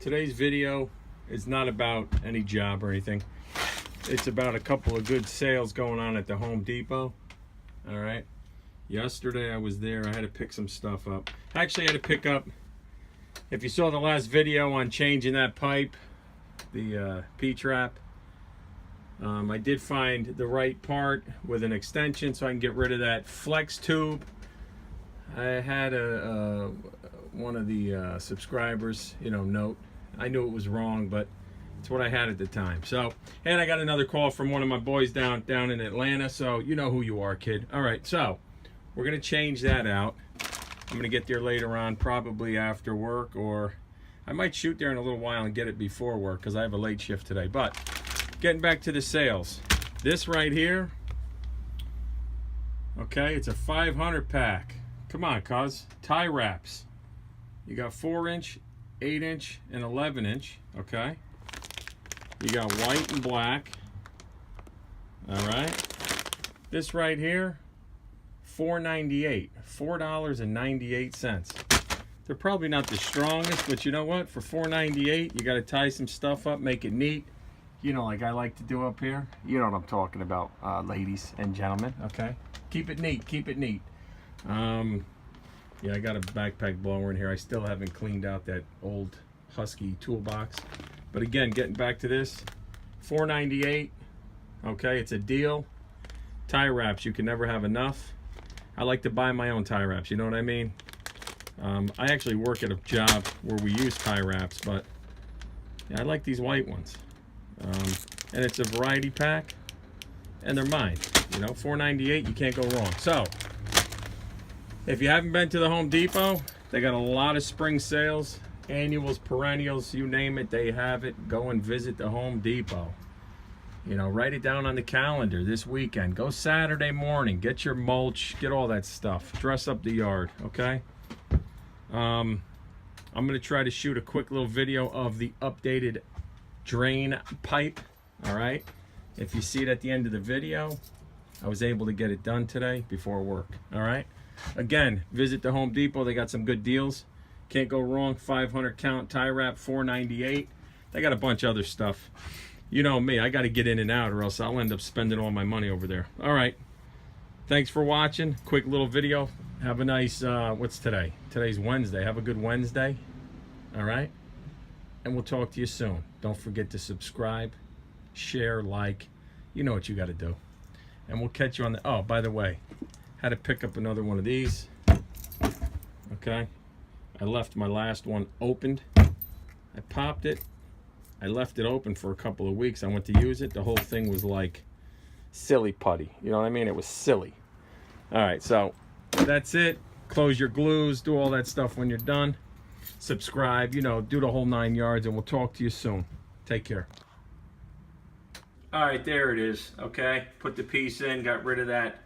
Today's video is not about any job or anything. It's about a couple of good sales going on at the Home Depot. All right. Yesterday I was there. I had to pick some stuff up. Actually, I had to pick up, if you saw the last video on changing that pipe, the P-trap, I did find the right part with an extension so I can get rid of that flex tube. I had one of the subscribers, note. I knew it was wrong, but it's what I had at the time. So, and I got another call from one of my boys down in Atlanta, so you know who you are, kid. All right, so we're gonna change that out. I'm gonna get there later on, probably after work, or I might shoot there in a little while and get it before work because I have a late shift today. But getting back to the sales, this right here, okay, it's a 500 pack. Come on, cuz. Tie wraps. You got 4-inch, 8-inch, and 11-inch, okay? You got white and black, all right? This right here, $4.98, $4.98. They're probably not the strongest, but you know what? For $4.98, you got to tie some stuff up, make it neat. Like I like to do up here. You know what I'm talking about, ladies and gentlemen, okay? Keep it neat, keep it neat. Yeah, I got a backpack blower in here. I still haven't cleaned out that old Husky toolbox. But again, getting back to this, $4.98, okay, it's a deal. Tie wraps, you can never have enough. I like to buy my own tie wraps, you know what I mean? I actually work at a job where we use tie wraps, but yeah, I like these white ones. And it's a variety pack, and they're mine. $4.98, you can't go wrong. So, if you haven't been to the Home Depot, they got a lot of spring sales, annuals, perennials, you name it, they have it. Go and visit the Home Depot. Write it down on the calendar this weekend. Go Saturday morning, get your mulch, get all that stuff. Dress up the yard, okay? I'm gonna try to shoot a quick little video of the updated drain pipe, all right? If you see it at the end of the video, I was able to get it done today before work, all right? Again, visit the Home Depot. They got some good deals. Can't go wrong. 500 count tie wrap, $4.98. They got a bunch of other stuff. You know me, I got to get in and out or else I'll end up spending all my money over there. All right. Thanks for watching. Quick little video. Have a nice, what's today? Today's Wednesday. Have a good Wednesday. All right. And we'll talk to you soon. Don't forget to subscribe, share, like. You know what you got to do. And we'll catch you on the, oh, by the way, had to pick up another one of these. Okay. I left my last one opened. I popped it. I left it open for a couple of weeks. I went to use it. The whole thing was like silly putty. You know what I mean? It was silly. All right, so that's it. Close your glues. Do all that stuff when you're done. Subscribe. Do the whole 9 yards, and we'll talk to you soon. Take care. All right, there it is. Okay, put the piece in. Got rid of that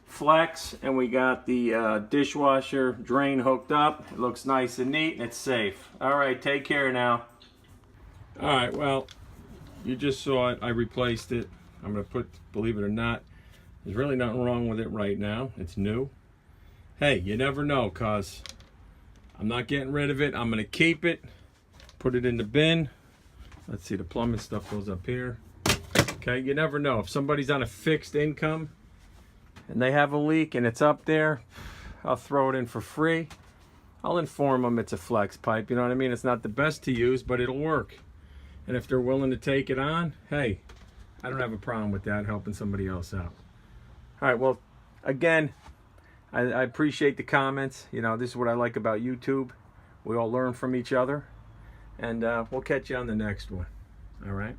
flex, and we got the dishwasher drain hooked up. It looks nice and neat, and it's safe. All right, take care now. All right, well, you just saw it. I replaced it. I'm gonna put, believe it or not, there's really nothing wrong with it right now. It's new. Hey, you never know, cause I'm not getting rid of it. I'm gonna keep it, put it in the bin. Let's see, the plumbing stuff goes up here. Okay, you never know. If somebody's on a fixed income and they have a leak and it's up there, I'll throw it in for free. I'll inform them it's a flex pipe, you know what I mean? It's not the best to use, but it'll work. And if they're willing to take it on, hey, I don't have a problem with that, helping somebody else out. All right, well, again, I appreciate the comments. This is what I like about YouTube. We all learn from each other. And we'll catch you on the next one. All right?